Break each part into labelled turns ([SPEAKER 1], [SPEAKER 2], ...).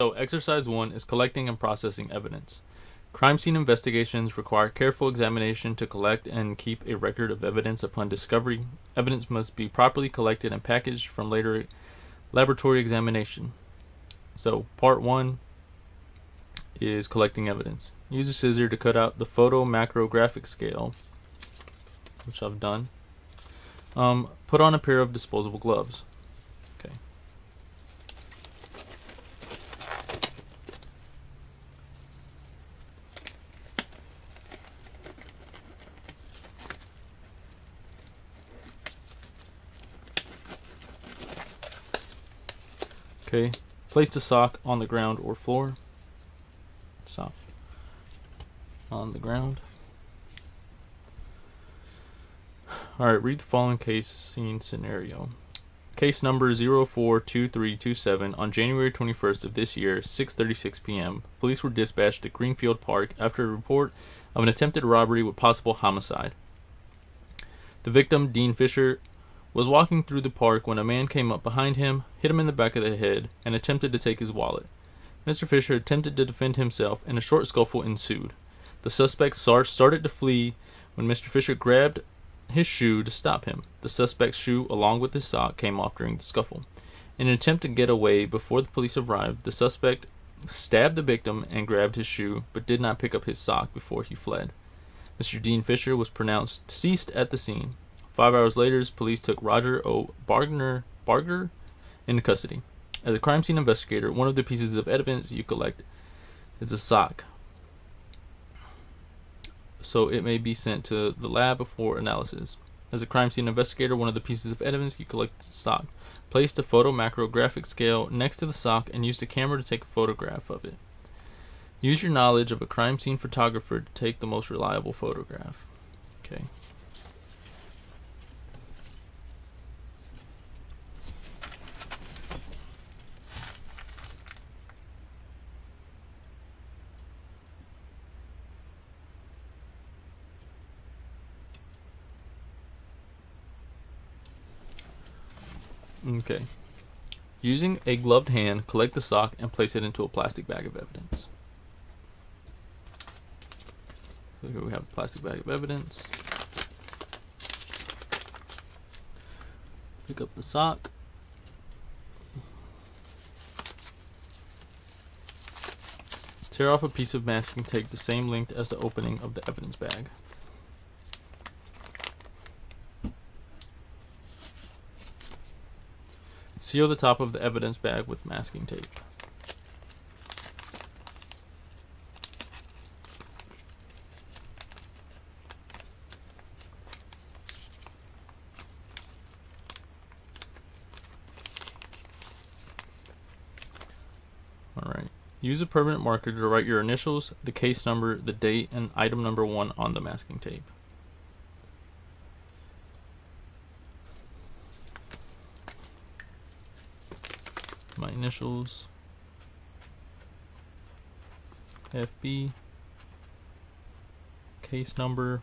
[SPEAKER 1] So exercise 1 is collecting and processing evidence. Crime scene investigations require careful examination to collect and keep a record of evidence upon discovery. Evidence must be properly collected and packaged from later laboratory examination. So part 1 is collecting evidence. Use a scissor to cut out the photo macro graphic scale, which I've done. Put on a pair of disposable gloves. Okay. Okay. Place the sock on the ground or floor. Sock on the ground. Alright, read the following case scene scenario. Case number 042327 on January 21st of this year, 6:36 p.m. Police were dispatched to Greenfield Park after a report of an attempted robbery with possible homicide. The victim, Dean Fisher, was walking through the park when a man came up behind him, hit him in the back of the head, and attempted to take his wallet. Mr. Fisher attempted to defend himself, and a short scuffle ensued. The suspect started to flee when Mr. Fisher grabbed his shoe to stop him. The suspect's shoe, along with his sock, came off during the scuffle. In an attempt to get away before the police arrived, the suspect stabbed the victim and grabbed his shoe, but did not pick up his sock before he fled. Mr. Dean Fisher was pronounced deceased at the scene. 5 hours later, police took Roger O. Barger into custody. As a crime scene investigator, one of the pieces of evidence you collect is a sock, so it may be sent to the lab for analysis. As a crime scene investigator, one of the pieces of evidence you collect is a sock. Place the photo macro graphic scale next to the sock and use the camera to take a photograph of it. Use your knowledge of a crime scene photographer to take the most reliable photograph. Okay. Okay. Using a gloved hand, collect the sock and place it into a plastic bag of evidence. So here we have a plastic bag of evidence. Pick up the sock. Tear off a piece of masking tape the same length as the opening of the evidence bag. Seal the top of the evidence bag with masking tape. Alright. Use a permanent marker to write your initials, the case number, the date, and item number 1 on the masking tape. My initials, FB, case number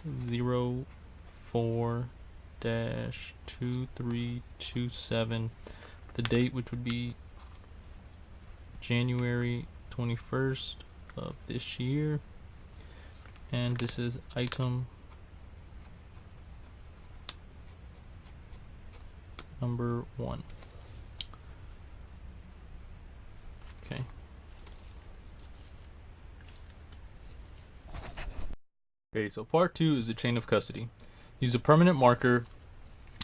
[SPEAKER 1] 04-2327, the date, which would be January 21st of this year, and this is item number 1. Okay. Okay, so part 2 is the chain of custody. Use a permanent marker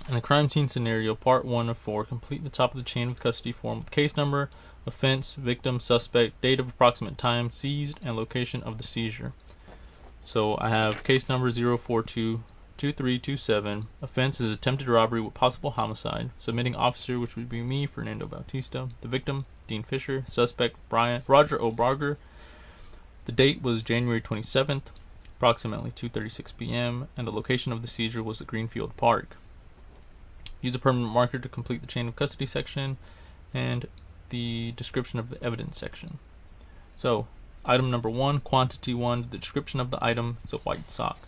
[SPEAKER 1] in a crime scene scenario, part 1 of 4. Complete the top of the chain of custody form with case number, offense, victim, suspect, date of approximate time, seized, and location of the seizure. So I have case number 0422327. Offense is attempted robbery with possible homicide. Submitting officer, which would be me, Fernando Bautista. The victim, Dean Fisher. Suspect, Roger O. Barger. The date was January 27th, approximately 2:36 p.m., and the location of the seizure was the Greenfield Park. Use a permanent marker to complete the chain of custody section and the description of the evidence section. So, item number 1, quantity 1, the description of the item, it's a white sock.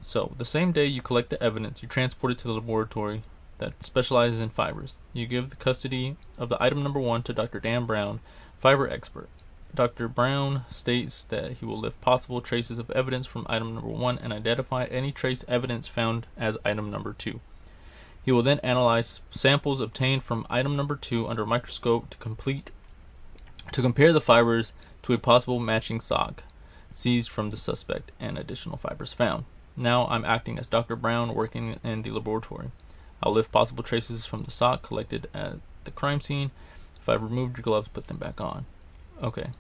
[SPEAKER 1] So, the same day you collect the evidence, you transport it to the laboratory that specializes in fibers. You give the custody of the item number 1 to Dr. Dan Brown, fiber expert. Dr. Brown states that he will lift possible traces of evidence from item number 1 and identify any trace evidence found as item number 2. He will then analyze samples obtained from item number 2 under a microscope to compare the fibers to a possible matching sock seized from the suspect and additional fibers found. Now I'm acting as Dr. Brown working in the laboratory. I'll lift possible traces from the sock collected at the crime scene. If I've removed your gloves, put them back on. Okay.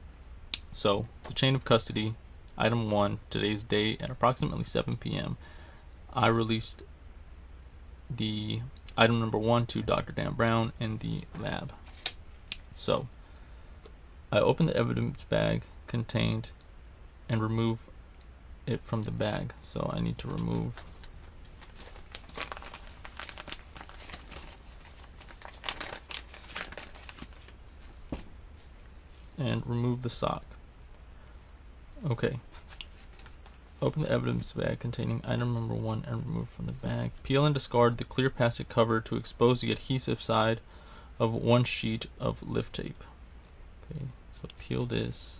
[SPEAKER 1] So, the chain of custody, item 1, today's date at approximately 7 p.m. I released the item number 1 to Dr. Dan Brown in the lab. So, I opened the evidence bag contained and remove it from the bag. So I need to remove the sock. Okay. Open the evidence bag containing item number 1 and remove from the bag. Peel and discard the clear plastic cover to expose the adhesive side of 1 sheet of lift tape. Okay, so peel this.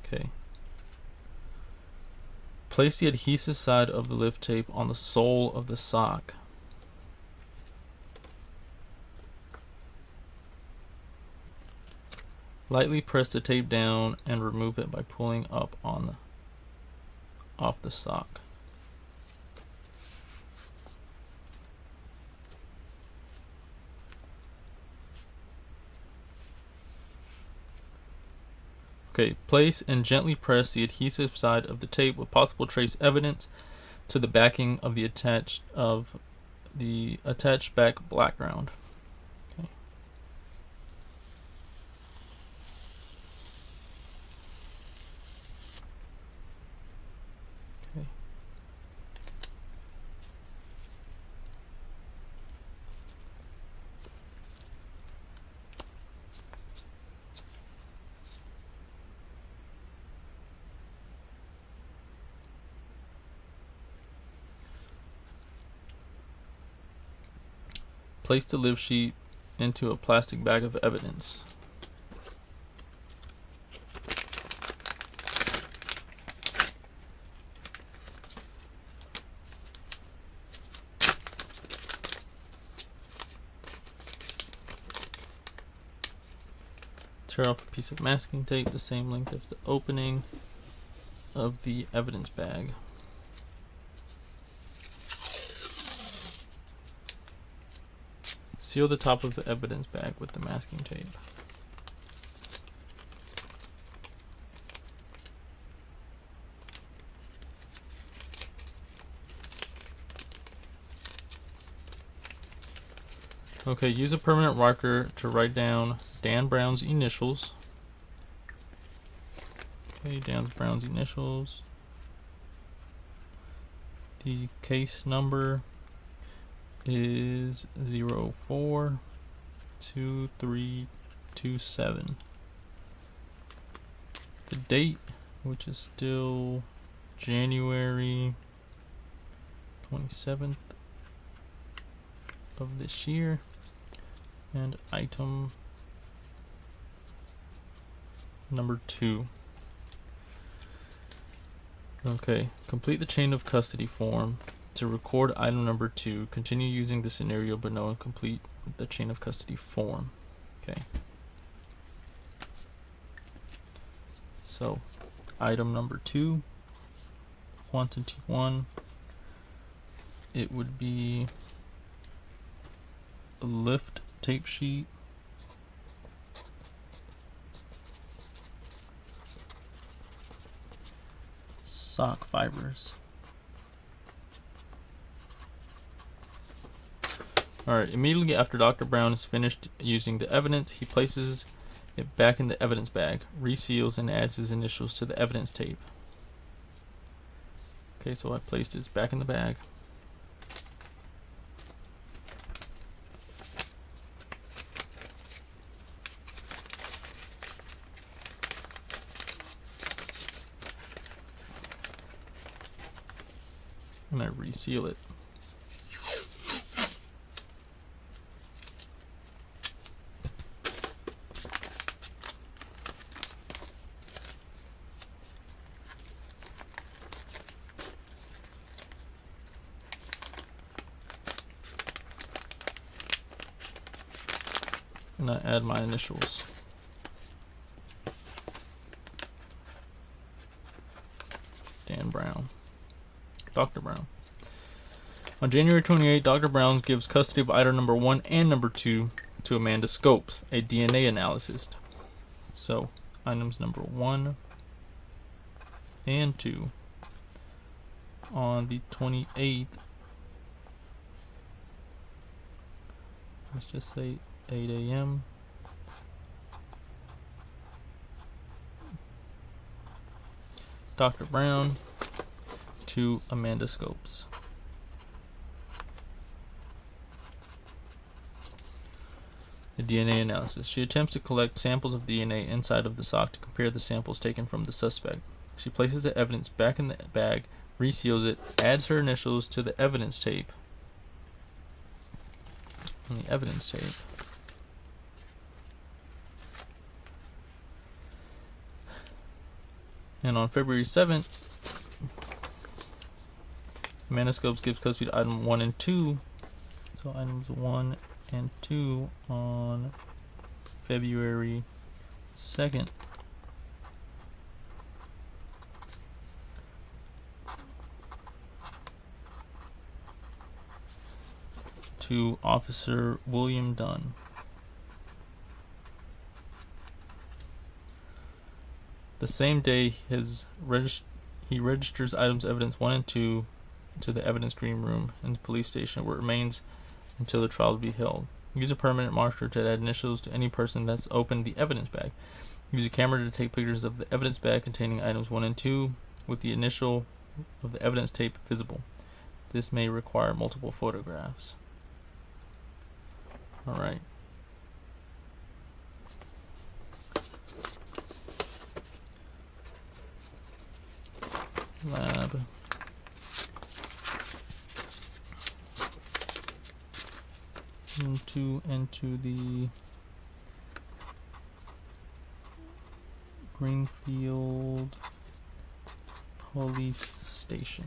[SPEAKER 1] Okay. Place the adhesive side of the lift tape on the sole of the sock. Lightly press the tape down and remove it by pulling up off the sock. Okay, place and gently press the adhesive side of the tape with possible trace evidence to the backing of the attached back background. Okay. Okay. Place the lift sheet into a plastic bag of evidence. Tear off a piece of masking tape the same length as the opening of the evidence bag. Seal the top of the evidence bag with the masking tape. Okay, use a permanent marker to write down Dan Brown's initials. Okay, Dan Brown's initials. The case number is 042327. The date, which is still January 27th of this year, and item number 2. Okay, complete the chain of custody form. To record item number 2, continue using the scenario below and complete the chain of custody form. Okay. So, item number 2, quantity 1, it would be a lift tape sheet, sock fibers. Alright, immediately after Dr. Brown is finished using the evidence, he places it back in the evidence bag, reseals, and adds his initials to the evidence tape. Okay, so I placed it back in the bag. and I reseal it. And I add my initials. Dan Brown. Dr. Brown. On January 28, Dr. Brown gives custody of item number 1 and number 2 to Amanda Scopes, a DNA analyst. So, items number 1 and 2 on the 28th. Let's just say 8 a.m. Dr. Brown to Amanda Scopes. The DNA analysis. She attempts to collect samples of DNA inside of the sock to compare the samples taken from the suspect. She places the evidence back in the bag, reseals it, adds her initials to the evidence tape. On the evidence tape. And on February 7th, Amanda Scopes gives custody to item 1 and 2. So items 1 and 2 on February 2nd. To Officer William Dunn. The same day, he registers items evidence 1 and 2 to the evidence green room in the police station, where it remains until the trial to be held. Use a permanent marker to add initials to any person that's opened the evidence bag. Use a camera to take pictures of the evidence bag containing items 1 and 2 with the initial of the evidence tape visible. This may require multiple photographs. Alright. Lab. Into the Greenfield Police Station.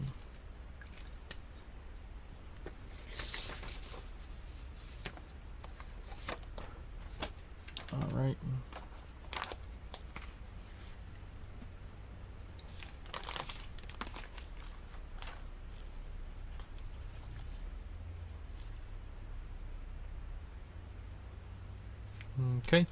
[SPEAKER 1] All right. Okay.